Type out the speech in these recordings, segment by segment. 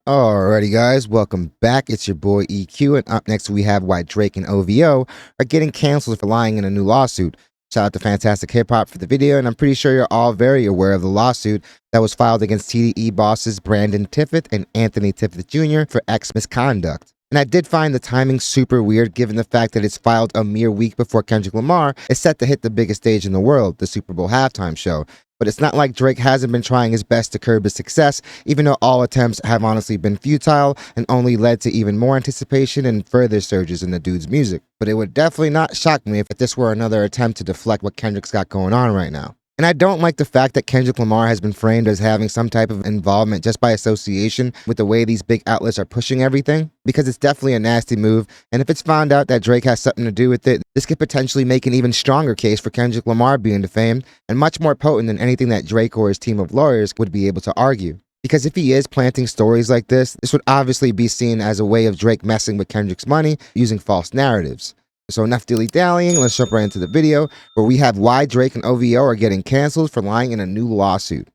Alrighty guys, welcome back. It's your boy EQ, and up next we have why Drake and OVO are getting canceled for lying in a new lawsuit. Shout out to Fantastic Hip Hop for the video, and I'm pretty sure you're all very aware of the lawsuit that was filed against TDE bosses Brandon Tiffeth and Anthony Tiffeth Jr. for ex misconduct. And I did find the timing super weird given the fact that it's filed a mere week before Kendrick Lamar is set to hit the biggest stage in the world, the Super Bowl halftime show. But it's not like Drake hasn't been trying his best to curb his success, even though all attempts have honestly been futile and only led to even more anticipation and further surges in the dude's music. But it would definitely not shock me if this were another attempt to deflect what Kendrick's got going on right now. And I don't like the fact that Kendrick Lamar has been framed as having some type of involvement just by association with the way these big outlets are pushing everything, because it's definitely a nasty move, and if it's found out that Drake has something to do with it, this could potentially make an even stronger case for Kendrick Lamar being defamed, and much more potent than anything that Drake or his team of lawyers would be able to argue. Because if he is planting stories like this would obviously be seen as a way of Drake messing with Kendrick's money using false narratives. So enough dilly-dallying, let's jump right into the video where we have why Drake and OVO are getting canceled for lying in a new lawsuit.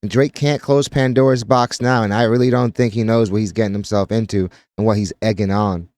And Drake can't close Pandora's box now, and I really don't think he knows what he's getting himself into and what he's egging on.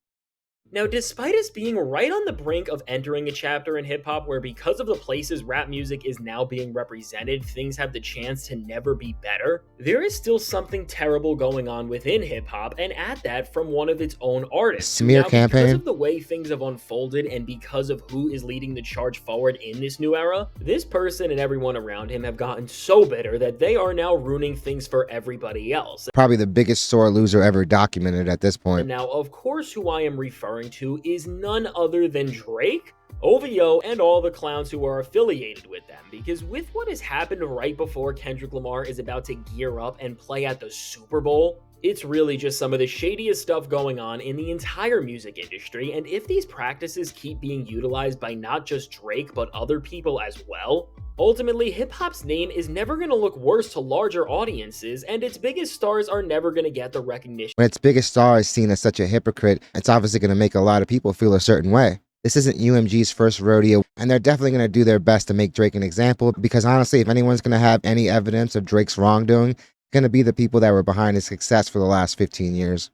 Now, despite us being right on the brink of entering a chapter in hip-hop where because of the places rap music is now being represented, things have the chance to never be better, there is still something terrible going on within hip-hop, and at that from one of its own artists. Smear campaign. Because of the way things have unfolded and because of who is leading the charge forward in this new era, this person and everyone around him have gotten so bitter that they are now ruining things for everybody else. Probably the biggest sore loser ever documented at this point. And now, of course, who I am referring to is none other than Drake, OVO, and all the clowns who are affiliated with them. Because with what has happened right before Kendrick Lamar is about to gear up and play at the Super Bowl, it's really just some of the shadiest stuff going on in the entire music industry, and if these practices keep being utilized by not just Drake but other people as well, ultimately hip-hop's name is never going to look worse to larger audiences, and its biggest stars are never going to get the recognition. When its biggest star is seen as such a hypocrite, it's obviously going to make a lot of people feel a certain way. This isn't UMG's first rodeo, and they're definitely going to do their best to make Drake an example, because honestly, if anyone's going to have any evidence of Drake's wrongdoing, going to be the people that were behind his success for the last 15 years.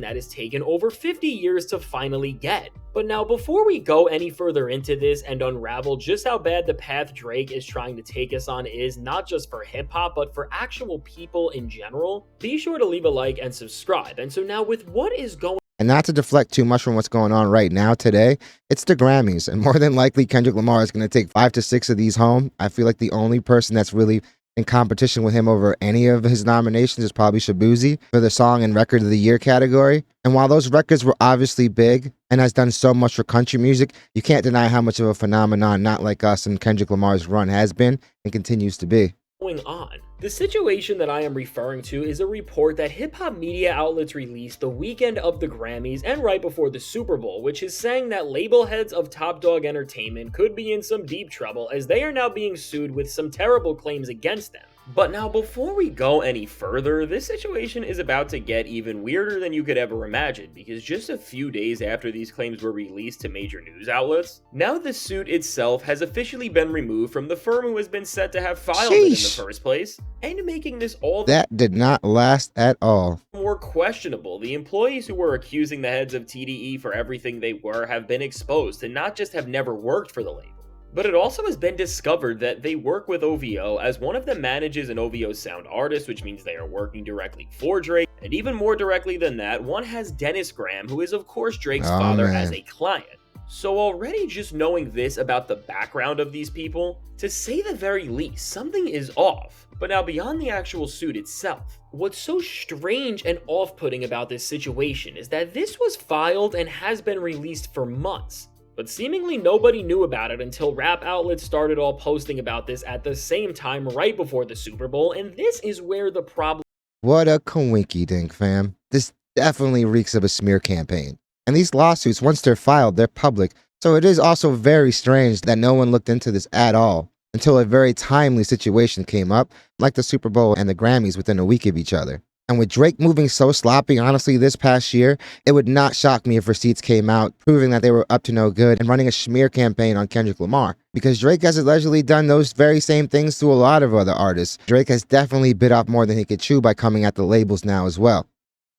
That has taken over 50 years to finally get. But now, before we go any further into this and unravel just how bad the path Drake is trying to take us on is, not just for hip-hop, but for actual people in general, be sure to leave a like and subscribe. And so now, with what is going And not to deflect too much from what's going on right now today, it's the Grammys, and more than likely Kendrick Lamar is going to take 5 to 6 of these home. I feel like the only person that's really in competition with him over any of his nominations is probably Shabuzi for the Song and Record of the Year category. And while those records were obviously big and has done so much for country music, you can't deny how much of a phenomenon Not Like Us and Kendrick Lamar's run has been and continues to be. on? The situation that I am referring to is a report that hip-hop media outlets released the weekend of the Grammys and right before the Super Bowl, which is saying that label heads of Top Dog Entertainment could be in some deep trouble as they are now being sued with some terrible claims against them. But now, before we go any further, this situation is about to get even weirder than you could ever imagine, because just a few days after these claims were released to major news outlets, now the suit itself has officially been removed from the firm who has been said to have filed it in the first place, and making this all that did not last at all more questionable. The employees who were accusing the heads of TDE for everything they were have been exposed to not just have never worked for the label, but it also has been discovered that they work with OVO, as one of them manages an OVO sound artist, which means they are working directly for Drake, and even more directly than that, one has Dennis Graham, who is of course Drake's father, as a client. So already just knowing this about the background of these people, to say the very least, something is off. But now beyond the actual suit itself, what's so strange and off-putting about this situation is that this was filed and has been released for months, but seemingly nobody knew about it until rap outlets started all posting about this at the same time right before the Super Bowl, and this is where the problem. What a coinky-dink, fam. This definitely reeks of a smear campaign. And these lawsuits, once they're filed, they're public, so it is also very strange that no one looked into this at all until a very timely situation came up, like the Super Bowl and the Grammys within a week of each other. And with Drake moving so sloppy, honestly, this past year, it would not shock me if receipts came out proving that they were up to no good and running a smear campaign on Kendrick Lamar. Because Drake has allegedly done those very same things to a lot of other artists. Drake has definitely bit off more than he could chew by coming at the labels now as well.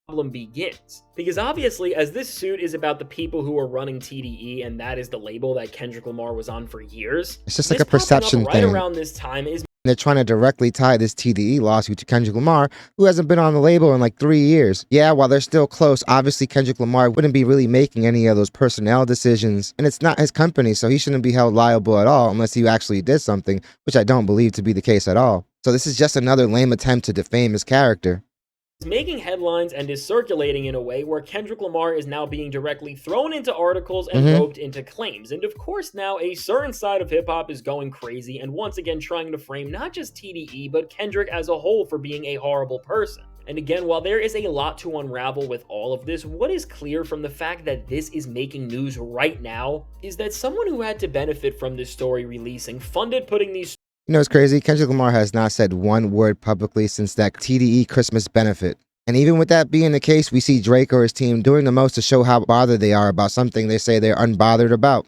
problem begins. Because obviously, as this suit is about the people who are running TDE, and that is the label that Kendrick Lamar was on for years, It's just like this a popping up perception right thing. around this time is They're trying to directly tie this TDE lawsuit to Kendrick Lamar, who hasn't been on the label in like 3 years. Yeah, while they're still close, obviously Kendrick Lamar wouldn't be really making any of those personnel decisions, and it's not his company, so he shouldn't be held liable at all unless he actually did something, which I don't believe to be the case at all. So this is just another lame attempt to defame his character. making headlines and is circulating in a way where Kendrick Lamar is now being directly thrown into articles and roped into claims. And of course, now a certain side of hip hop is going crazy and once again trying to frame not just TDE, but Kendrick as a whole for being a horrible person. And again, while there is a lot to unravel with all of this, what is clear from the fact that this is making news right now is that someone who had to benefit from this story releasing funded putting these. You know, it's crazy. Kendrick Lamar has not said one word publicly since that TDE Christmas benefit. And even with that being the case, we see Drake or his team doing the most to show how bothered they are about something they say they're unbothered about.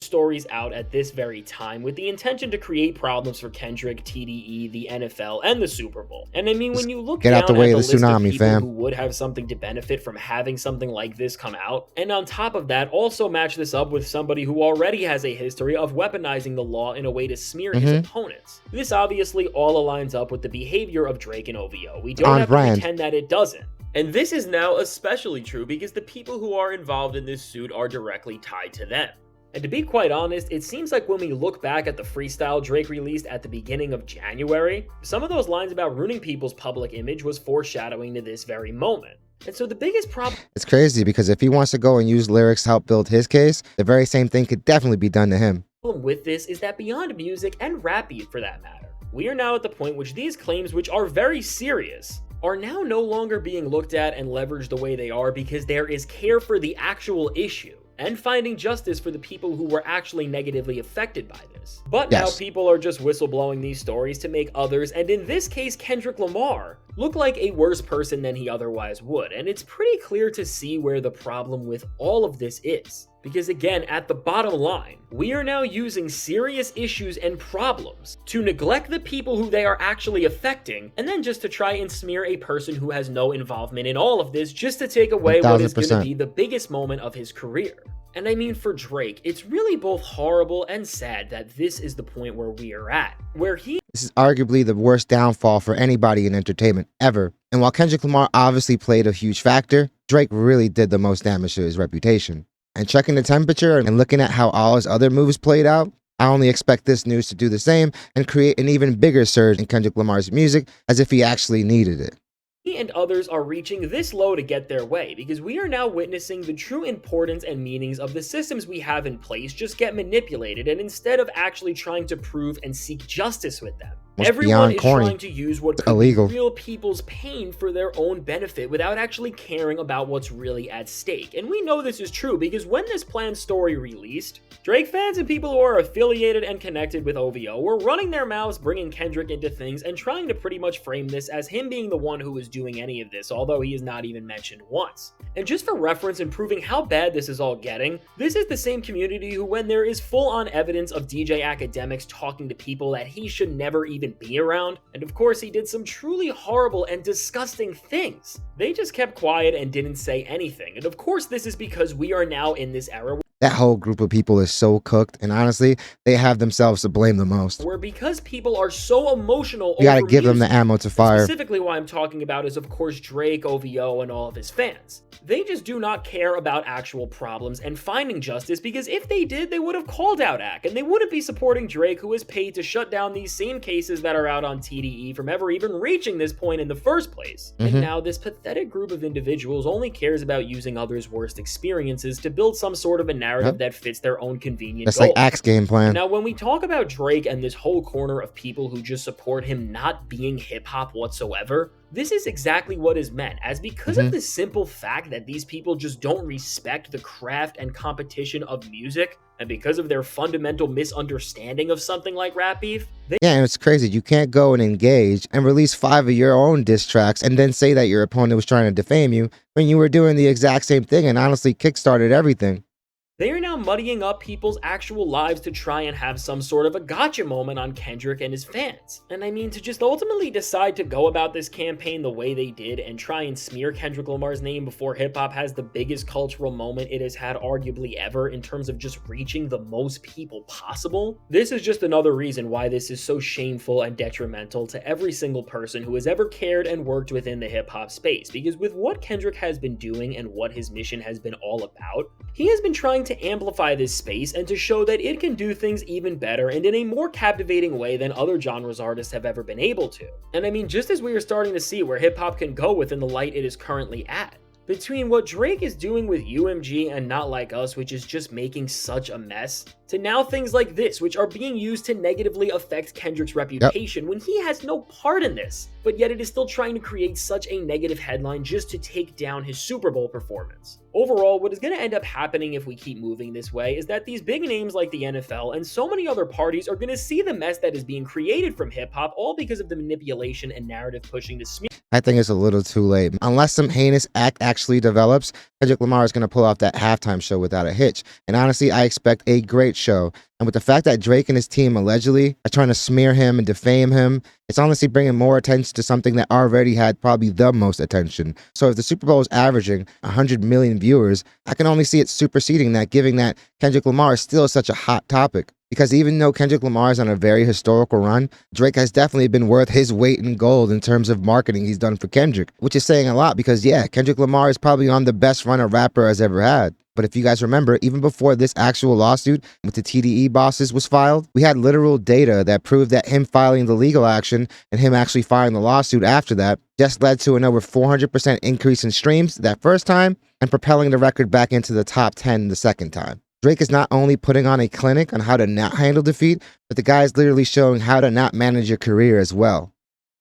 Stories out at this very time with the intention to create problems for Kendrick, TDE, the NFL, and the Super Bowl. And I mean, when you look Get down out the way at of the the list of tsunami, people fam. who would have something to benefit from having something like this come out, and on top of that, also match this up with somebody who already has a history of weaponizing the law in a way to smear his opponents. This obviously all aligns up with the behavior of Drake and OVO. We don't have to pretend that it doesn't. And this is now especially true because the people who are involved in this suit are directly tied to them. And to be quite honest, it seems like when we look back at the freestyle Drake released at the beginning of January, some of those lines about ruining people's public image was foreshadowing to this very moment. And so the biggest problem... It's crazy because if he wants to go and use lyrics to help build his case, the very same thing could definitely be done to him. With this is that beyond music and rap beat for that matter, we are now at the point which these claims, which are very serious, are now no longer being looked at and leveraged the way they are because there is care for the actual issue and finding justice for the people who were actually negatively affected by this. But now people are just whistleblowing these stories to make others, and in this case Kendrick Lamar, look like a worse person than he otherwise would. And it's pretty clear to see where the problem with all of this is. Because again, at the bottom line, we are now using serious issues and problems to neglect the people who they are actually affecting, and then just to try and smear a person who has no involvement in all of this, just to take away what is going to be the biggest moment of his career. And I mean, for Drake, it's really both horrible and sad that this is the point where we are at, where This is arguably the worst downfall for anybody in entertainment ever. And while Kendrick Lamar obviously played a huge factor, Drake really did the most damage to his reputation. And checking the temperature and looking at how all his other moves played out, I only expect this news to do the same and create an even bigger surge in Kendrick Lamar's music as if he actually needed it. He and others are reaching this low to get their way because we are now witnessing the true importance and meanings of the systems we have in place just get manipulated, and instead of actually trying to prove and seek justice with them, everyone is trying to use what could be real people's pain for their own benefit without actually caring about what's really at stake. And we know this is true because when this planned story released, Drake fans and people who are affiliated and connected with OVO were running their mouths bringing Kendrick into things and trying to pretty much frame this as him being the one who was doing any of this, although he is not even mentioned once. And just for reference and proving how bad this is all getting, this is the same community who, when there is full-on evidence of DJ Academics talking to people that he should never even be around, and of course he did some truly horrible and disgusting things, they just kept quiet and didn't say anything. And of course this is because we are now in this era that whole group of people is so cooked, and honestly, they have themselves to blame the most. Where because people are so emotional, you gotta give them the ammo to fire. Specifically, what I'm talking about is, of course, Drake, OVO, and all of his fans. They just do not care about actual problems and finding justice, because if they did, they would have called out AK, and they wouldn't be supporting Drake, who is paid to shut down these same cases that are out on TDE from ever even reaching this point in the first place. And now this pathetic group of individuals only cares about using others' worst experiences to build some sort of a narrative that fits their own convenient That's goals. like AXE game plan. Now, when we talk about Drake and this whole corner of people who just support him not being hip-hop whatsoever, this is exactly what is meant, as because of the simple fact that these people just don't respect the craft and competition of music, and because of their fundamental misunderstanding of something like rap beef, yeah, and it's crazy. You can't go and engage and release 5 of your own diss tracks and then say that your opponent was trying to defame you when you were doing the exact same thing and honestly kickstarted everything. They are now muddying up people's actual lives to try and have some sort of a gotcha moment on Kendrick and his fans. And I mean, to just ultimately decide to go about this campaign the way they did and try and smear Kendrick Lamar's name before hip hop has the biggest cultural moment it has had arguably ever in terms of just reaching the most people possible. This is just another reason why this is so shameful and detrimental to every single person who has ever cared and worked within the hip hop space, because with what Kendrick has been doing and what his mission has been all about, he has been trying to amplify this space and to show that it can do things even better and in a more captivating way than other genres artists have ever been able to. And I mean, just as we are starting to see where hip hop can go within the light it is currently at. Between what Drake is doing with UMG and Not Like Us, which is just making such a mess, to now things like this, which are being used to negatively affect Kendrick's reputation when he has no part in this, but yet it is still trying to create such a negative headline just to take down his Super Bowl performance. Overall, what is going to end up happening if we keep moving this way is that these big names like the NFL and so many other parties are going to see the mess that is being created from hip-hop, all because of the manipulation and narrative pushing to smear. I think it's a little too late. Unless some heinous act actually develops, Kendrick Lamar is going to pull off that halftime show without a hitch. And honestly, I expect a great show. And with the fact that Drake and his team allegedly are trying to smear him and defame him, it's honestly bringing more attention to something that already had probably the most attention. So if the Super Bowl is averaging 100 million viewers, I can only see it superseding that, given that Kendrick Lamar is still such a hot topic. Because even though Kendrick Lamar is on a very historical run, Drake has definitely been worth his weight in gold in terms of marketing he's done for Kendrick, which is saying a lot because, yeah, Kendrick Lamar is probably on the best run a rapper has ever had. But if you guys remember, even before this actual lawsuit with the TDE bosses was filed, we had literal data that proved that him filing the legal action and him actually filing the lawsuit after that just led to an over 400% increase in streams that first time and propelling the record back into the top 10 the second time. Drake is not only putting on a clinic on how to not handle defeat, but the guy is literally showing how to not manage your career as well.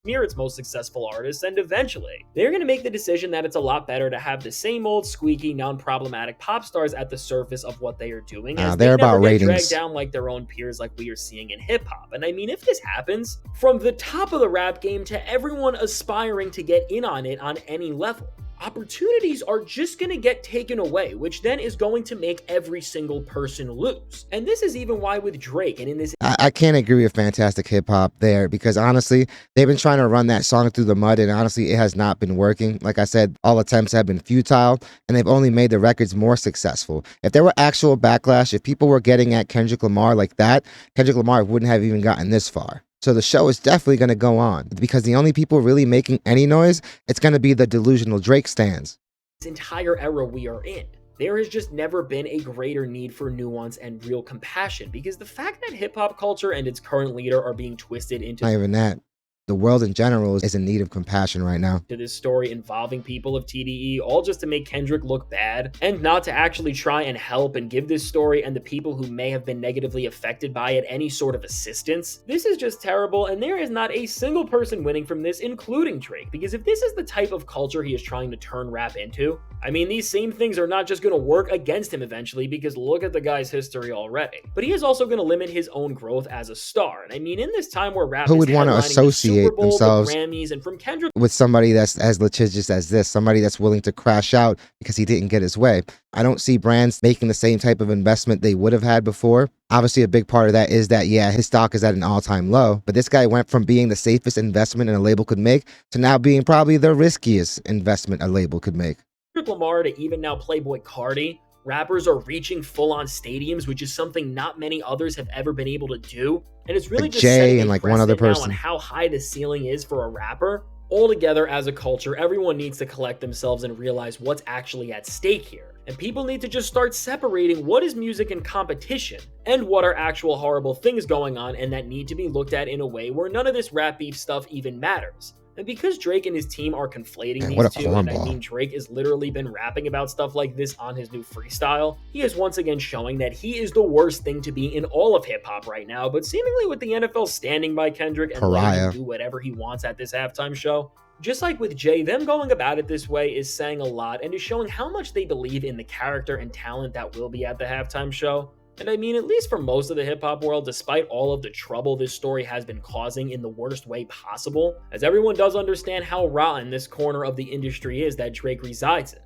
Smear its most successful artists, and eventually, they're going to make the decision that it's a lot better to have the same old squeaky, non-problematic pop stars at the surface of what they are doing, as they're they never about get ratings. dragged down like their own peers like we are seeing in hip-hop. And I mean, if this happens, from the top of the rap game to everyone aspiring to get in on it on any level, opportunities are just going to get taken away, which then is going to make every single person lose. And this is even why with Drake and in this... I can't agree with Fantastic Hip Hop there because honestly, they've been trying to run that song through the mud and honestly, it has not been working. Like I said, all attempts have been futile and they've only made the records more successful. If there were actual backlash, if people were getting at Kendrick Lamar like that, Kendrick Lamar wouldn't have even gotten this far. So the show is definitely going to go on because the only people really making any noise, it's going to be the delusional Drake stans. This entire era we are in, there has just never been a greater need for nuance and real compassion, because the fact that hip-hop culture and its current leader are being twisted into... Not even that. The world in general is in need of compassion right now. To this story involving people of TDE, all just to make Kendrick look bad, and not to actually try and help and give this story and the people who may have been negatively affected by it any sort of assistance. This is just terrible, and there is not a single person winning from this, including Drake, because if this is the type of culture he is trying to turn rap into, I mean, these same things are not just going to work against him eventually, because look at the guy's history already. But he is also going to limit his own growth as a star. And I mean, in this time where rap who is would want to associate Super Bowl, themselves the Grammys, and from Kendrick with somebody that's as litigious as this, somebody that's willing to crash out because he didn't get his way. I don't see brands making the same type of investment they would have had before. Obviously, a big part of that is that, yeah, his stock is at an all-time low, but this guy went from being the safest investment a label could make to now being probably the riskiest investment a label could make. Lamar to even now Playboy Cardi, rappers are reaching full-on stadiums, which is something not many others have ever been able to do. And it's really like just Jay setting and a like one other precedent now person on how high the ceiling is for a rapper. Altogether, as a culture, everyone needs to collect themselves and realize what's actually at stake here. And people need to just start separating what is music and competition and what are actual horrible things going on and that need to be looked at in a way where none of this rap beef stuff even matters. And because Drake and his team are conflating these two, and I mean Drake has literally been rapping about stuff like this on his new freestyle, he is once again showing that he is the worst thing to be in all of hip-hop right now, but seemingly with the NFL standing by Kendrick and letting him do whatever he wants at this halftime show. Just like with Jay, them going about it this way is saying a lot and is showing how much they believe in the character and talent that will be at the halftime show. And I mean, at least for most of the hip-hop world, despite all of the trouble this story has been causing in the worst way possible, as everyone does understand how rotten this corner of the industry is that Drake resides in.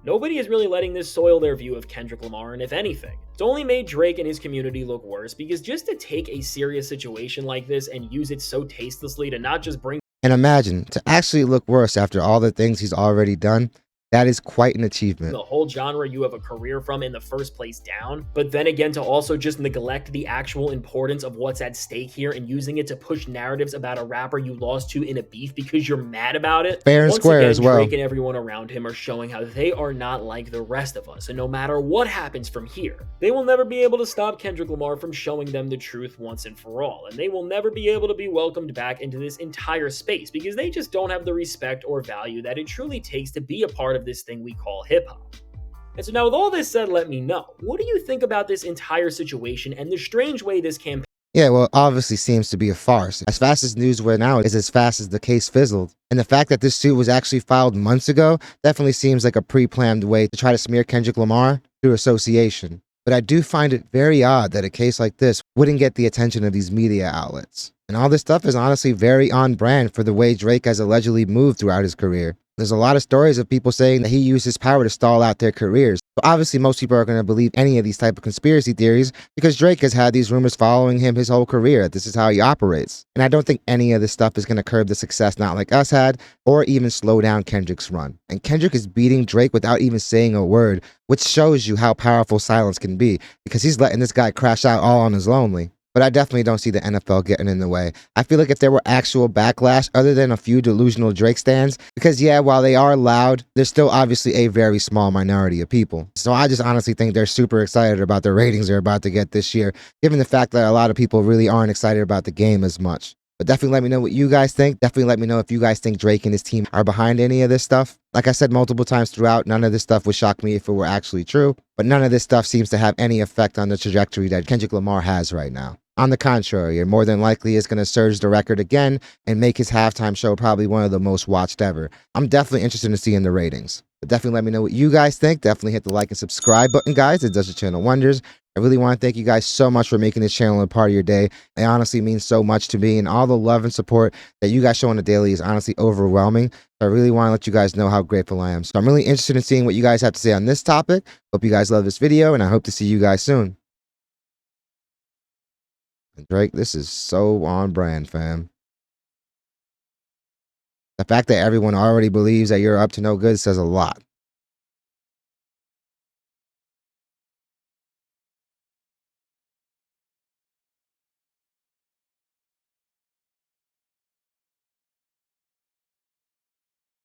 Nobody is really letting this soil their view of Kendrick Lamar, and if anything, it's only made Drake and his community look worse, because just to take a serious situation like this and use it so tastelessly to not just bring And imagine, to actually look worse after all the things he's already done, that is quite an achievement. the whole genre you have a career from in the first place down, but then again to also just neglect the actual importance of what's at stake here and using it to push narratives about a rapper you lost to in a beef because you're mad about it. Fair and Once square again, as well. Drake and everyone around him are showing how they are not like the rest of us, and no matter what happens from here, they will never be able to stop Kendrick Lamar from showing them the truth once and for all, and they will never be able to be welcomed back into this entire space because they just don't have the respect or value that it truly takes to be a part of this thing we call hip-hop. And so now with all this said, let me know, what do you think about this entire situation and the strange way this campaign Yeah, well, it obviously seems to be a farce. As fast as news went out is as fast as the case fizzled. And the fact that this suit was actually filed months ago definitely seems like a pre-planned way to try to smear Kendrick Lamar through association. But I do find it very odd that a case like this wouldn't get the attention of these media outlets. And all this stuff is honestly very on brand for the way Drake has allegedly moved throughout his career. There's a lot of stories of people saying that he used his power to stall out their careers. So obviously most people are going to believe any of these type of conspiracy theories because Drake has had these rumors following him his whole career. This is how he operates. And I don't think any of this stuff is going to curb the success Not Like Us had or even slow down Kendrick's run. And Kendrick is beating Drake without even saying a word, which shows you how powerful silence can be because he's letting this guy crash out all on his lonely. But I definitely don't see the NFL getting in the way. I feel like if there were actual backlash other than a few delusional Drake stans, because yeah, while they are loud, there's still obviously a very small minority of people. So I just honestly think they're super excited about the ratings they're about to get this year, given the fact that a lot of people really aren't excited about the game as much. But definitely let me know what you guys think. Definitely let me know if you guys think Drake and his team are behind any of this stuff. Like I said multiple times throughout, none of this stuff would shock me if it were actually true. But none of this stuff seems to have any effect on the trajectory that Kendrick Lamar has right now. On the contrary, it more than likely is going to surge the record again and make his halftime show probably one of the most watched ever. I'm definitely interested in seeing the ratings. But definitely let me know what you guys think. Definitely hit the like and subscribe button, guys. It does the channel wonders. I really want to thank you guys so much for making this channel a part of your day. It honestly means so much to me, and all the love and support that you guys show on the daily is honestly overwhelming. I really want to let you guys know how grateful I am. So I'm really interested in seeing what you guys have to say on this topic. Hope you guys love this video, and I hope to see you guys soon. And Drake, this is so on brand, fam. The fact that everyone already believes that you're up to no good says a lot.